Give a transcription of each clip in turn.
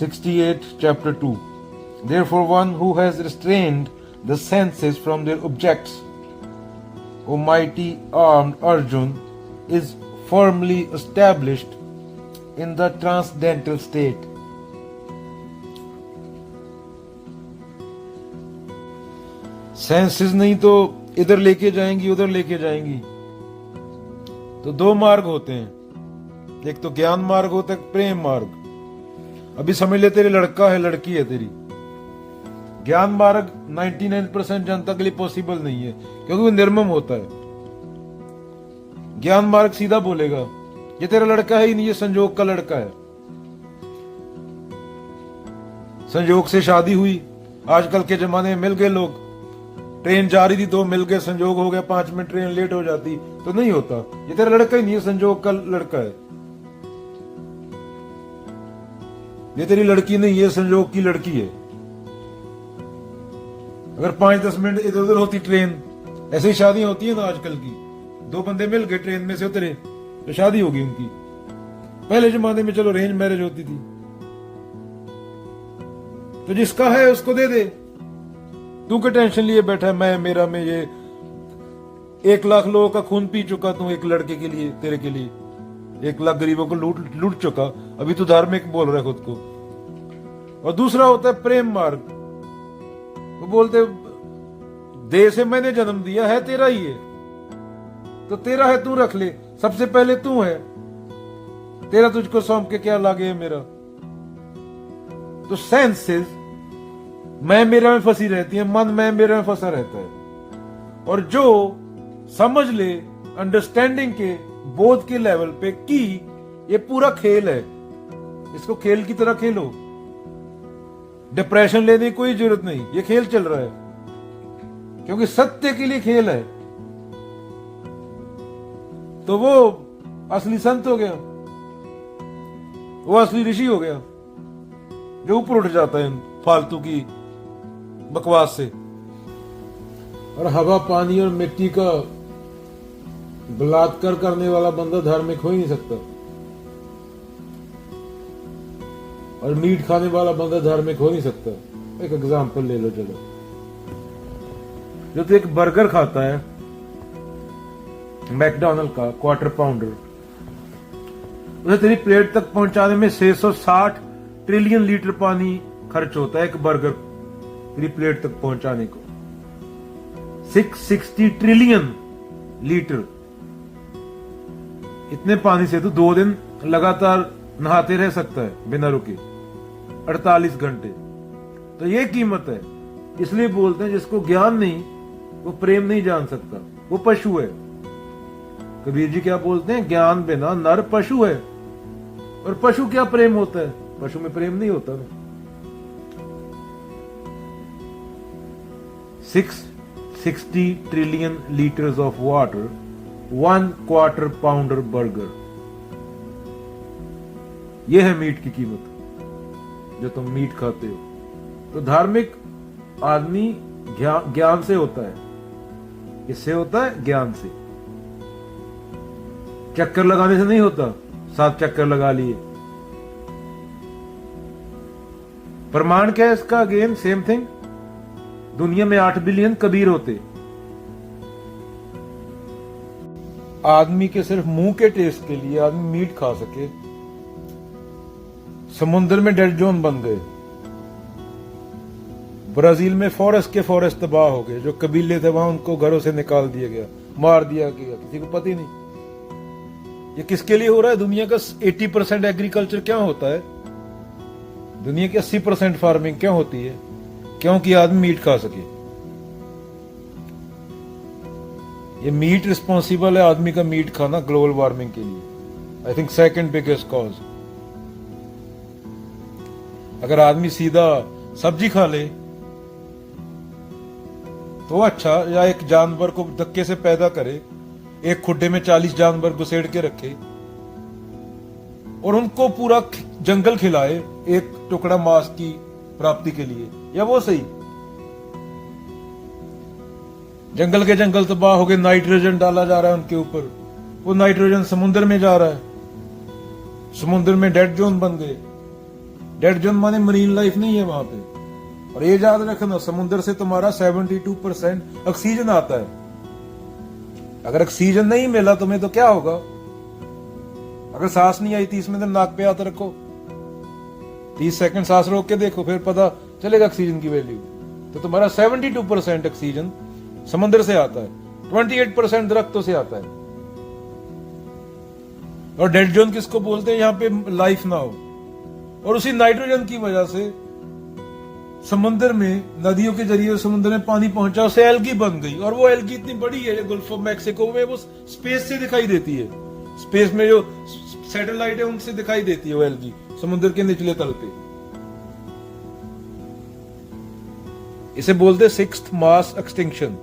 68 chapter 2. Therefore one who has restrained the senses from their objects, O mighty armed Arjun, is firmly established in the transcendental state. Senses नहीं तो इधर लेके जाएंगी उधर लेके जाएंगी। तो दो मार्ग होते हैं, एक तो ज्ञान मार्ग होता है, प्रेम मार्ग। अभी समझ ले तेरे लड़का है लड़की है तेरी। ज्ञान मार्ग 99% जनता के लिए पॉसिबल नहीं है क्योंकि वो निर्मम होता है। ज्ञान मार्ग सीधा बोलेगा ये तेरा लड़का है ही नहीं, ये संजोग का लड़का है। संजोग से शादी हुई, आजकल के जमाने में मिल गए लोग, ट्रेन जा रही थी दो मिल गए, संजोग हो गया 5 मिनट ट्रेन लेट हो जाती, तो नहीं होता। ये तेरा लड़का ही नहीं है, संजोग का लड़का है। ये तेरी लड़की नहीं है, संजोग की लड़की है। अगर 5-10 मिनट इधर उधर होती ट्रेन, ऐसे ही शादी होती है ना आजकल की, दो बंदे मिल गए ट्रेन में से उतरे तो शादी होगी उनकी। पहले जमाने में चलो अरेंज मैरिज होती थी। तो जिसका है उसको दे दे, तू क्या टेंशन लिए बैठा है? मैं मेरा में ये 1 लाख लोगों का खून पी चुका तू एक लड़के के लिए, तेरे के लिए 1 लाख गरीबों को लूट चुका, अभी तू धार्मिक बोल रहा है खुद को। और दूसरा होता है प्रेम मार्ग, वो बोलते देह से मैंने जन्म दिया है तेरा ही है, तो तेरा है तू रख ले, सबसे पहले तू है, तेरा तुझको सौंप के क्या लागे है मेरा। तो सेंसेस मैं मेरा में फंसी रहती है, मन मैं मेरा में फंसा रहता है। और जो समझ ले अंडरस्टैंडिंग के बोध के लेवल पे कि ये पूरा खेल है, इसको खेल की तरह खेलो, डिप्रेशन लेने की कोई जरूरत नहीं, ये खेल चल रहा है क्योंकि सत्य के लिए खेल है। तो वो असली संत हो गया, वो असली ऋषि हो गया जो ऊपर उठ जाता है फालतू की बकवास से। और हवा पानी और मिट्टी का बलात्कार करने वाला बंदा धार्मिक हो ही नहीं सकता, और मीट खाने वाला बंदा धार्मिक हो नहीं सकता। एक एग्जांपल ले लो चलो, जो तो एक बर्गर खाता है मैकडोनल्ड का क्वार्टर पाउंडर, उसे तेरी प्लेट तक पहुंचाने में 660 ट्रिलियन लीटर पानी खर्च होता है एक बर्गर तेरी प्लेट तक पहुंचाने को। 660 ट्रिलियन लीटर, इतने पानी से तो 2 दिन लगातार नहाते रह सकता है बिना रुके, 48 घंटे। तो ये कीमत है। इसलिए बोलते हैं जिसको ज्ञान नहीं वो प्रेम नहीं जान सकता, वो पशु है। कबीर जी क्या बोलते हैं? ज्ञान बिना नर पशु है। और पशु क्या प्रेम होता है? पशु में प्रेम नहीं होता ना। 660 trillion litres of water, 1 quarter pounder burger, यह है मीट की कीमत जो तुम मीट खाते हो। तो धार्मिक आदमी ज्ञान से होता है। किससे होता है? ज्ञान से। चक्कर लगाने से नहीं होता, 7 चक्कर लगा लिए। प्रमाण क्या है इसका? अगेन सेम थिंग, दुनिया में 8 बिलियन कबीर होते। आदमी के सिर्फ मुंह के टेस्ट के लिए आदमी मीट खा सके, समुद्र में डेड जोन बन गए। ब्राजील में फॉरेस्ट के फॉरेस्ट तबाह हो गए, जो कबीले थे वहां उनको घरों से निकाल दिया गया, मार दिया गया, किसी को पता ही नहीं। ये किसके लिए हो रहा है? दुनिया का 80% एग्रीकल्चर क्या होता है? दुनिया की 80% फार्मिंग क्या होती है? क्योंकि आदमी मीट खा सके। ये मीट रिस्पॉन्सिबल है, आदमी का मीट खाना ग्लोबल वार्मिंग के लिए। I think second biggest cause. अगर आदमी सीधा सब्जी खा ले तो अच्छा, या एक जानवर को धक्के से पैदा करे, एक खुड्डे में 40 जानवर घुसेड़ के रखे और उनको पूरा जंगल खिलाए एक टुकड़ा मांस की प्राप्ति के लिए, या वो सही? जंगल के जंगल तबाह हो गए, नाइट्रोजन डाला जा रहा है उनके ऊपर, वो नाइट्रोजन समुद्र में जा रहा है, समुद्र में डेड जोन बन गए, डेड जोन माने मरीन लाइफ नहीं है वहां पे। और ये याद रखना, समुद्र से तुम्हारा 72% ऑक्सीजन आता है। अगर ऑक्सीजन नहीं मिला तुम्हें तो क्या होगा? अगर सांस नहीं आई 30 मिनट नाक पे हाथ रखो, 30 सेकंड सांस रोक के देखो, फिर पता चलेगा ऑक्सीजन की वैल्यू। तो तुम्हारा 72% ऑक्सीजन समुद्र से आता है, 28% दरख्तों से आता है। और डेड जोन किसको बोलते हैं? यहां पे लाइफ ना हो। और उसी नाइट्रोजन की वजह से समुद्र में, नदियों के जरिए समुद्र में पानी पहुंचा, उससे एल्गी बन गई। और वो एल्गी इतनी बड़ी है, गल्फ ऑफ मैक्सिको में वो स्पेस से दिखाई देती है। स्पेस में जो सैटेलाइट है उनसे दिखाई देती है वो एल्गी समुद्र के निचले तल पे। इसे बोलते सिक्स्थ मास एक्सटिंक्शन।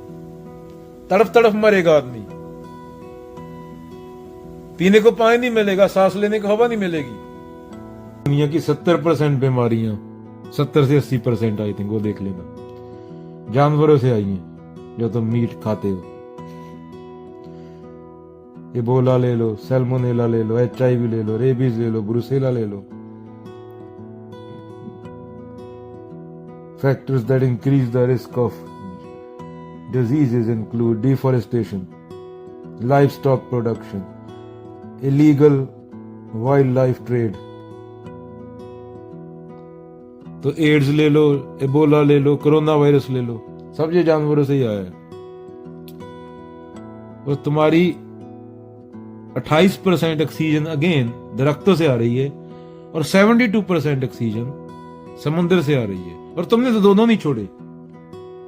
तड़फ तड़फ मरेगा आदमी, पीने को पानी नहीं मिलेगा, सांस लेने को हवा नहीं मिलेगी। दुनिया की 70% बीमारियां, 70 से 80% आई थिंक, वो देख लेना, जानवरों से आई हैं जो तुम मीट खाते हो। इबोला ले लो, सैल्मोनेला ले लो, HIV ले लो, रेबीज ले लो, ब्रुसेला ले लो। Factors that increase the risk of diseases include deforestation, livestock production, illegal wildlife trade। तो एड्स ले लो, इबोला ले लो, कोरोना वायरस ले लो, सब ये जानवरों से ही आया है। और तुम्हारी 28% ऑक्सीजन अगेन दरख्तों से आ रही है, और 72% ऑक्सीजन समुद्र से आ रही है। और तुमने तो दोनों नहीं छोड़े,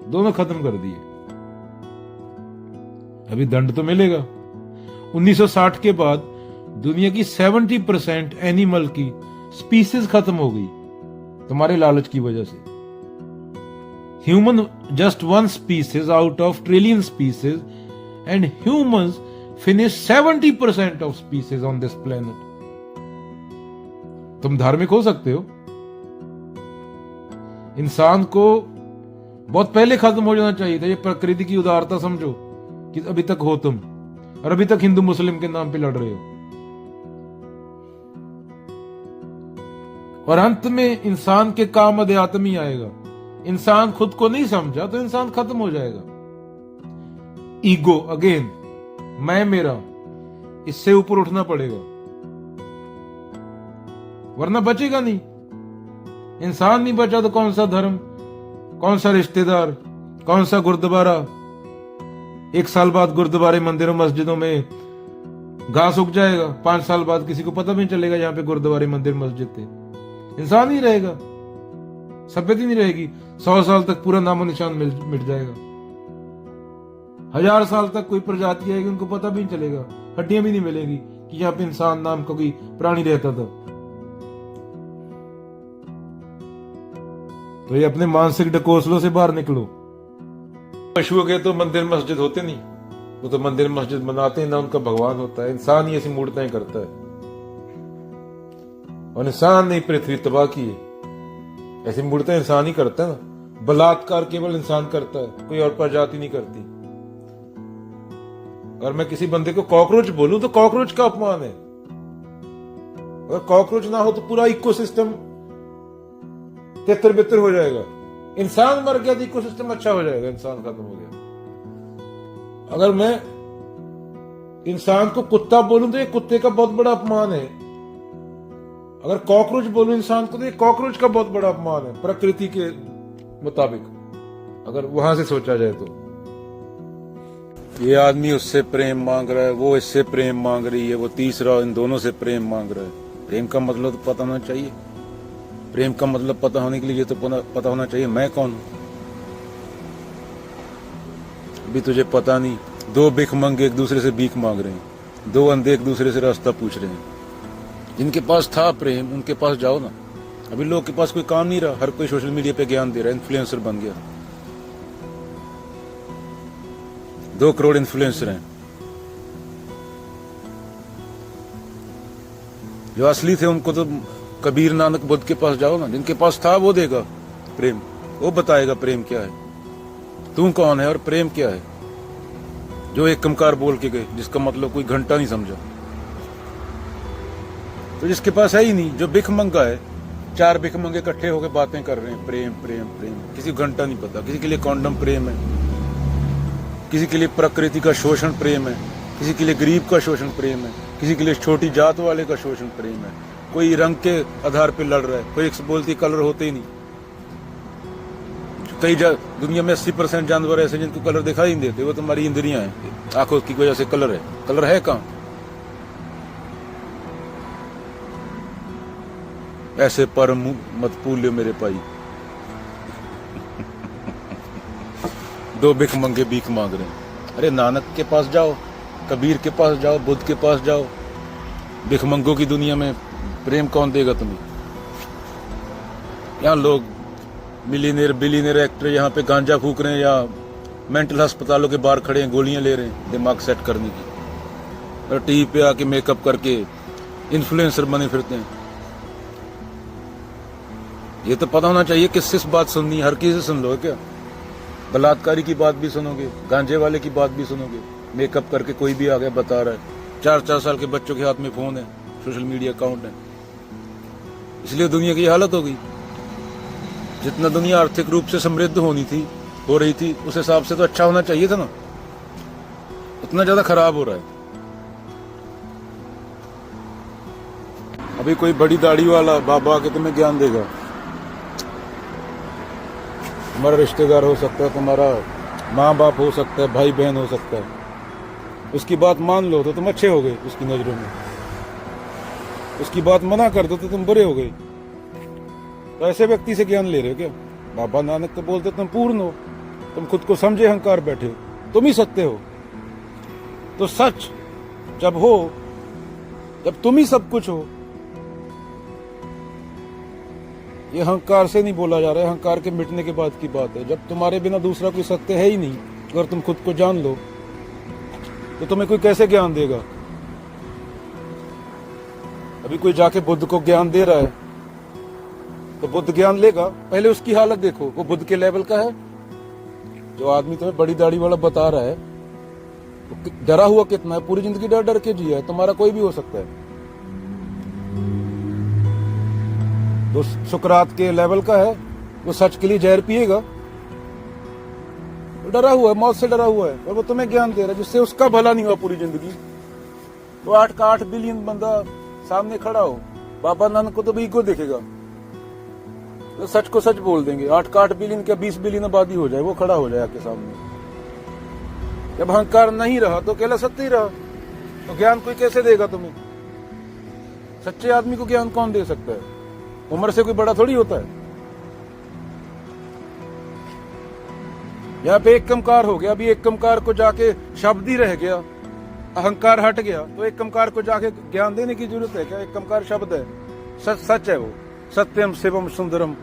दोनों खत्म कर दिए। अभी दंड तो मिलेगा। 1960 के बाद दुनिया की 70% एनिमल की स्पीसीज खत्म हो गई तुम्हारे लालच की वजह से। Human just one species out of trillion species, and humans finish 70% of species on this planet. तुम धार्मिक हो सकते हो, इंसान को बहुत पहले खत्म हो जाना चाहिए था। ये प्रकृति की उदारता समझो कि अभी तक हो तुम, और अभी तक हिंदू मुस्लिम के नाम पे लड़ रहे हो। और अंत में इंसान के काम अध्यात्म ही आएगा। इंसान खुद को नहीं समझा तो इंसान खत्म हो जाएगा। ईगो अगेन, मैं मेरा, इससे ऊपर उठना पड़ेगा, वरना बचेगा नहीं। इंसान नहीं बचा तो कौन सा धर्म, कौन सा रिश्तेदार, कौन सा गुरुद्वारा। 1 साल बाद गुरुद्वारे, मंदिरों, मस्जिदों में घास उग जाएगा। 5 साल बाद किसी को पता भी नहीं चलेगा यहाँ पे गुरुद्वारे, मंदिर, मस्जिद थे। इंसान नहीं रहेगा, सभ्यता नहीं रहेगी। 100 साल तक पूरा नामो निशान मिट जाएगा। 1000 साल तक कोई प्रजाति आएगी, उनको पता भी नहीं चलेगा, हड्डियां भी नहीं मिलेगी कि यहाँ पे इंसान नाम का कोई प्राणी रहता था। तो ये अपने मानसिक ढकोसलों से बाहर निकलो। पशुओं के तो मंदिर मस्जिद होते नहीं, वो तो मंदिर मस्जिद बनाते हैं ना, उनका भगवान होता है। इंसान ही ऐसी मूर्तियां करता है, और इंसान ने पृथ्वी तबाह की है। ऐसी मूर्तियां इंसान ही करता है ना। बलात्कार केवल इंसान करता है, कोई और प्रजाति नहीं करती। अगर मैं किसी बंदे को कॉकरोच बोलूं तो कॉकरोच का अपमान है। अगर कॉकरोच ना हो तो पूरा इकोसिस्टम तितर-बितर हो जाएगा। इंसान मर गया तो इकोसिस्टम अच्छा हो जाएगा, इंसान खत्म हो गया। अगर मैं इंसान को कुत्ता बोलूं तो ये कुत्ते का बहुत बड़ा अपमान है। अगर कॉकरोच बोलूं इंसान को तो ये कॉकरोच का बहुत बड़ा अपमान है, प्रकृति के मुताबिक अगर वहां से सोचा जाए तो। ये आदमी उससे प्रेम मांग रहा है, वो इससे प्रेम मांग रही है, वो तीसरा इन दोनों से प्रेम मांग रहा है। प्रेम का मतलब तो पता होना चाहिए। प्रेम का मतलब पता होने के लिए तो पता होना चाहिए मैं कौन हूं। अभी तुझे पता नहीं। 2 भिखमंगे एक दूसरे से भीख मांग रहे हैं, 2 अंधे एक दूसरे से रास्ता पूछ रहे हैं। जिनके पास था प्रेम उनके पास जाओ ना। अभी लोग के पास कोई काम नहीं रहा, हर कोई सोशल मीडिया पे ज्ञान दे रहा है, इन्फ्लुएंसर बन गया। 2 करोड़ इन्फ्लुएंसर हैं। जो असली थे उनको तो कबीर नानक बुद्ध के पास जाओ ना। जिनके पास था वो देगा प्रेम, वो बताएगा प्रेम क्या है, तू कौन है और प्रेम क्या है। जो एक कमकार बोल के गए जिसका मतलब कोई घंटा नहीं समझा। तो जिसके पास है ही नहीं, जो भिख मंगा है, 4 भिखमंगे इकट्ठे होकर बातें कर रहे हैं, प्रेम प्रेम प्रेम। किसी को घंटा नहीं पता, किसी के लिए कॉन्डम प्रेम है, किसी के लिए प्रकृति का शोषण प्रेम है, किसी के लिए गरीब का शोषण प्रेम है, किसी के लिए छोटी जात वाले का शोषण प्रेम है। कोई रंग के आधार पे लड़ रहा है, कोई एक बोलती कलर होते ही नहीं। कई दुनिया में 80% जानवर ऐसे जिनको कलर दिखाई नहीं देते, वो तुम्हारी इंद्रियां हैं, आंखों की वजह से कलर है। कलर है कहां? ऐसे पर मत पूल्यो मेरे भाई। 2 भिखमंगे भीख मांग रहे हैं। अरे नानक के पास जाओ, कबीर के पास जाओ, बुद्ध के पास जाओ। भिखमंगों की दुनिया में प्रेम कौन देगा तुम्हें? यहाँ लोग मिलीनियर बिलीनियर एक्टर यहाँ पे गांजा फूक रहे हैं या मेंटल अस्पतालों के बाहर खड़े हैं, गोलियां ले रहे हैं दिमाग सेट करने की, और टीवी पे आके मेकअप करके इन्फ्लुएंसर बने फिरते हैं। ये तो पता होना चाहिए किस बात सुननी है। हर किसी से सुन लो क्या? बलात्कारी की बात भी सुनोगे, गांजे वाले की बात भी सुनोगे। मेकअप करके कोई भी आ गया बता रहा है। 4-4 साल के बच्चों के हाथ में फोन है, सोशल मीडिया अकाउंट है। इसलिए दुनिया की हालत हो गई। जितना दुनिया आर्थिक रूप से समृद्ध हो रही थी उस हिसाब से तो अच्छा होना चाहिए था ना, उतना ज्यादा खराब हो रहा है। अभी कोई बड़ी दाढ़ी वाला बाबा आके तुम्हें ज्ञान देगा। तुम्हारा रिश्तेदार हो सकता है, तुम्हारा माँ बाप हो सकता है, भाई बहन हो सकता है। उसकी बात मान लो तो तुम अच्छे हो गए उसकी नजरों में, उसकी बात मना कर दो तो तुम बुरे हो गए। तो ऐसे व्यक्ति से ज्ञान ले रहे हो क्या? बाबा नानक तो बोलते तुम पूर्ण हो, तुम खुद को समझे अहंकार बैठे हो, तुम ही सत्य हो। तो सच जब हो, जब तुम ही सब कुछ हो, ये अहंकार से नहीं बोला जा रहा है, अहंकार के मिटने के बाद की बात है। जब तुम्हारे बिना दूसरा कोई सत्य है ही नहीं, अगर तुम खुद को जान लो तो तुम्हें कोई कैसे ज्ञान देगा? अभी कोई जाके बुद्ध को ज्ञान दे रहा है तो बुद्ध ज्ञान लेगा? पहले उसकी हालत देखो, वो बुद्ध के लेवल का है? जो आदमी तुम्हें बड़ी दाढ़ी वाला बता रहा है तो डरा हुआ कितना है? पूरी जिंदगी डर डर के जिया है। तुम्हारा कोई भी हो सकता है। तो सुकरात के लेवल का है, वो सच के लिए जहर पिएगा? तो डरा हुआ है, मौत से डरा हुआ है, और वो तुम्हें ज्ञान दे रहा है जिससे उसका भला नहीं हुआ पूरी जिंदगी। तो 8 का 8 बिलियन बंदा सामने खड़ा हो, बाबा नानक को तो भी ईगो दिखेगा। तो सच को सच बोल देंगे। 8 का 8 बिलियन क्या 20 बिलियन आबादी हो जाए, वो खड़ा हो जाए आपके सामने। जब अहंकार नहीं रहा तो अकेला सत्य ही रहा। तो ज्ञान कोई कैसे देगा तुम्हें? सच्चे आदमी को ज्ञान कौन दे सकता है? उम्र से कोई बड़ा थोड़ी होता है। यहाँ पे एक कमकार हो गया, अभी एक कमकार को जाके शब्द ही रह गया, अहंकार हट गया, तो एक कमकार को जाके ज्ञान देने की जरूरत है क्या? एक कमकार शब्द है, सच है वो, सत्यम शिवम सुंदरम।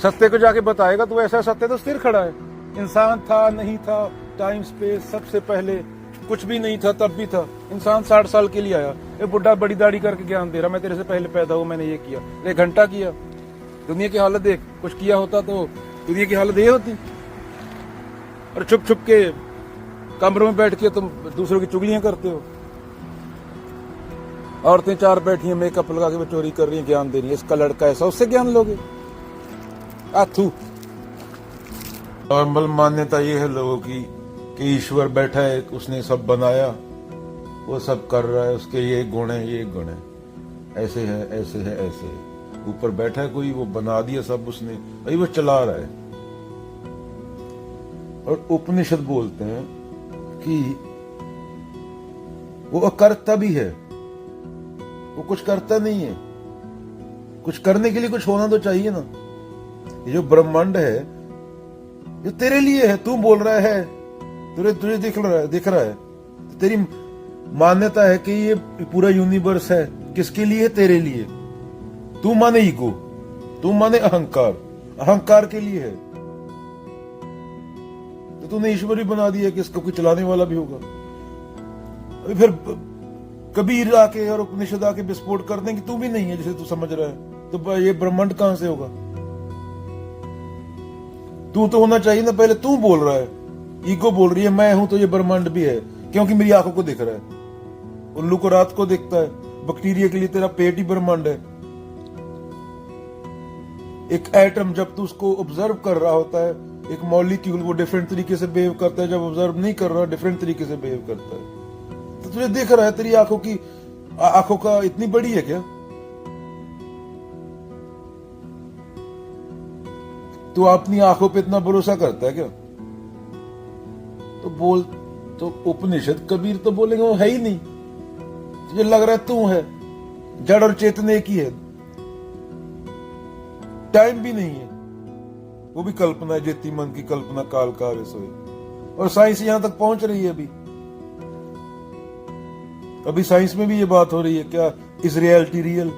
सत्य को जाके बताएगा तो ऐसा सत्य तो स्थिर खड़ा है। इंसान था नहीं था, टाइम स्पेस, सबसे पहले कुछ भी नहीं था तब भी था। इंसान 60 साल के लिए आया, ये बुढ़ा बड़ी दाढ़ी करके ज्ञान दे रहा, मैं तेरे से पहले पैदा हुआ, मैंने ये किया। 1 घंटा किया। दुनिया की हालत देख, कुछ किया होता तो दुनिया की हालत ये होती। और छुप छुप के कमरों में बैठ के तुम दूसरों की चुगलियां करते हो। औरतें 4 बैठी हैं, मेकअप लगा के वो चोरी कर रही हैं, ज्ञान दे रही है। इसका लड़का ऐसा, उससे ज्ञान लोगे? आथू। नॉर्मल मान्यता ये है लोगों की कि ईश्वर बैठा है, उसने सब बनाया, वो सब कर रहा है, उसके ये गुण है, ये गुण है, ऐसे है, ऐसे है, ऐसे है। ऊपर बैठा है कोई, वो बना दिया सब उसने, भाई वो चला रहा है। और उपनिषद बोलते हैं कि वो अकर्ता भी है, वो कुछ करता नहीं है। कुछ करने के लिए कुछ होना तो चाहिए ना। ये जो ब्रह्मांड है ये तेरे लिए है, तू बोल रहा है, तुझे दिख रहा है। तो तेरी मान्यता है कि ये पूरा यूनिवर्स है, किसके लिए? तेरे लिए। तू माने ईगो, तू माने अहंकार, अहंकार के लिए है। तो तूने ईश्वर ही बना दिया कि इसको कोई चलाने वाला भी होगा। अभी फिर कबीर आके और उपनिषद आके विस्फोट कर देंगे, तू भी नहीं है जिसे तू समझ रहा है, तो ये ब्रह्मांड कहां से होगा? तू तो होना चाहिए ना। पहले तू बोल रहा है, ईगो बोल रही है मैं हूं, तो ये ब्रह्मांड भी है क्योंकि मेरी आंखों को दिख रहा है। उल्लू को रात को दिखता है, बैक्टीरिया के लिए तेरा पेट ही ब्रह्मांड है। एक एटम जब तू उसको ऑब्जर्व कर रहा होता है, एक मॉलिक्यूल वो डिफरेंट तरीके से बिहेव करता है, जब ऑब्जर्व नहीं कर रहा डिफरेंट तरीके से बिहेव करता है। तो तुझे दिख रहा है, तेरी आंखों का इतनी बड़ी है क्या? तू अपनी आंखों पे इतना भरोसा करता है क्या? तो उपनिषद कबीर तो बोलेंगे वो है ही नहीं, तुझे लग रहा है तू है, जड़ और चेतन एक ही है, टाइम भी नहीं है, वो भी कल्पना है, जेती मन की कल्पना काल का आवे सोए। और साइंस यहां तक पहुंच रही है। अभी साइंस में भी ये बात हो रही है, क्या इज रियलिटी रियल?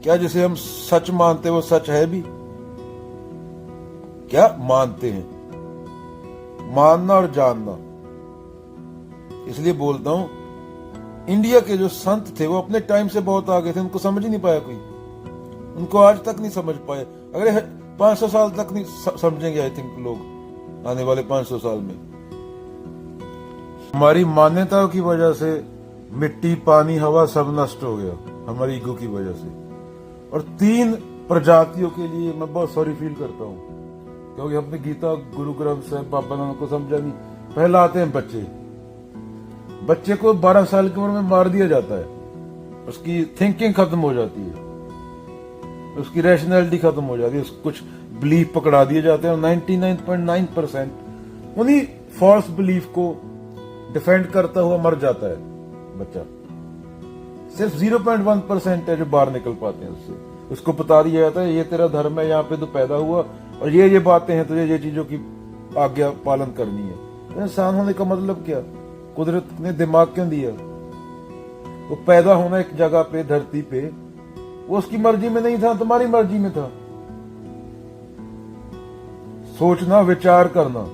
क्या जिसे हम सच मानते हैं वो सच है भी? क्या मानते हैं? मानना और जानना। इसलिए बोलता हूं, इंडिया के जो संत थे वो अपने टाइम से बहुत आगे थे, उनको समझ ही नहीं पाया कोई, उनको आज तक नहीं समझ पाए। अगर 500 साल तक नहीं समझेंगे आई थिंक लोग, आने वाले 500 साल में। हमारी मान्यताओं की वजह से मिट्टी, पानी, हवा सब नष्ट हो गया, हमारी ईगो की वजह से। और 3 प्रजातियों के लिए मैं बहुत सॉरी फील करता हूं, क्योंकि हमने गीता, गुरु ग्रंथ साहिब, बाबा नानक को समझा नहीं। पहला आते हैं बच्चे को 12 साल की उम्र में मार दिया जाता है, उसकी थिंकिंग खत्म हो जाती है, उसकी रैशनैलिटी खत्म हो जाती है, कुछ बिलीफ पकड़ा दिए जाते हैं। और 99.9% उन्हीं फॉल्स बिलीफ को डिफेंड करता हुआ मर जाता है बच्चा। सिर्फ 0.1% है जो बाहर निकल पाते हैं उससे। उसको बता दिया जाता है ये तेरा धर्म है, यहाँ पे तू पैदा हुआ और ये बातें हैं, तुझे ये चीजों की आज्ञा पालन करनी है। तो इंसान होने का मतलब क्या? कुदरत ने दिमाग क्यों दिया? वो पैदा होना एक जगह पे, धरती पे, वो उसकी मर्जी में नहीं था, तुम्हारी मर्जी में था। सोचना, विचार करना।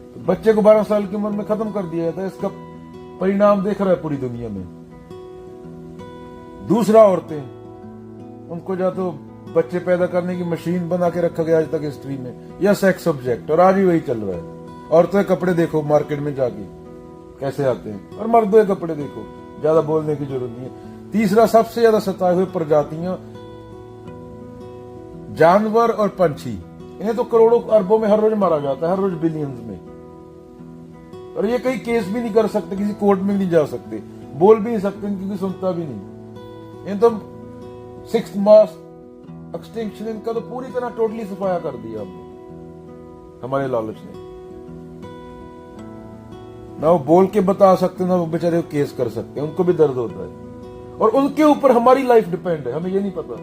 तो बच्चे को 12 साल की उम्र में खत्म कर दिया था, इसका परिणाम देख रहा है पूरी दुनिया में। दूसरा, औरतें, उनको या तो बच्चे पैदा करने की मशीन बना के रखा गया आज तक हिस्ट्री में, या सेक्स ऑब्जेक्ट, और आज भी वही चल रहा है। औरतों के कपड़े देखो मार्केट में जाके कैसे आते हैं, और मर्दों के कपड़े देखो, ज्यादा बोलने की जरूरत नहीं है। तीसरा, सबसे ज्यादा सताए हुए प्रजातियां जानवर और पंछी, इन्हें तो करोड़ों अरबों में हर रोज मारा जाता है, हर रोज बिलियंस में। और ये कहीं केस भी नहीं कर सकते, किसी कोर्ट में नहीं जा सकते, बोल भी नहीं सकते, इनकी कोई सुनता भी नहीं। इन तो 6th मास एक्सटिंक्शन, इनका तो पूरी तरह टोटली सफाया कर दिया हमने, हमारे लालच ने। ना वो बोल के बता सकते, ना वो बेचारे केस कर सकते, उनको भी दर्द होता है। और उनके ऊपर हमारी लाइफ डिपेंड है, हमें ये नहीं पता।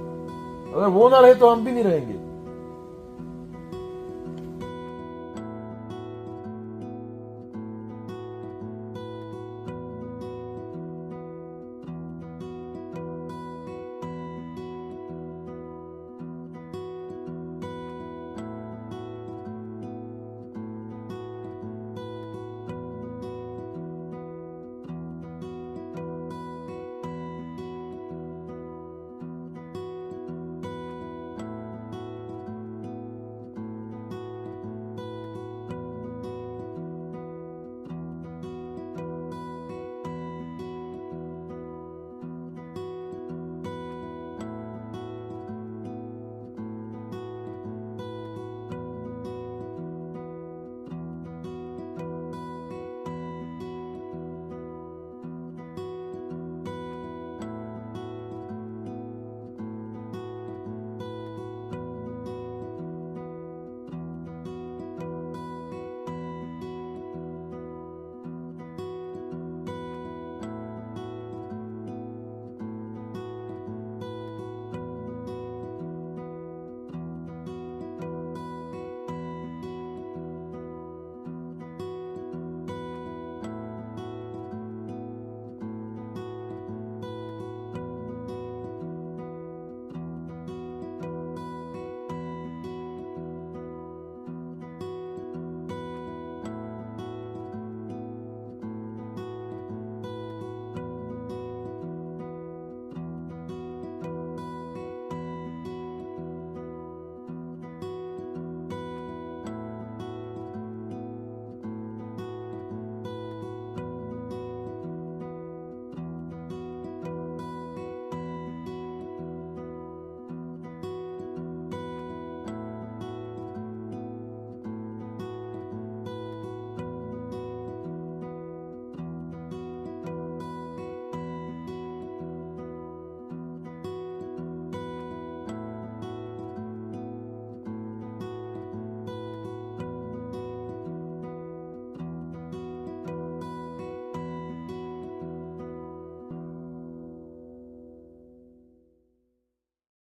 अगर वो ना रहे तो हम भी नहीं रहेंगे।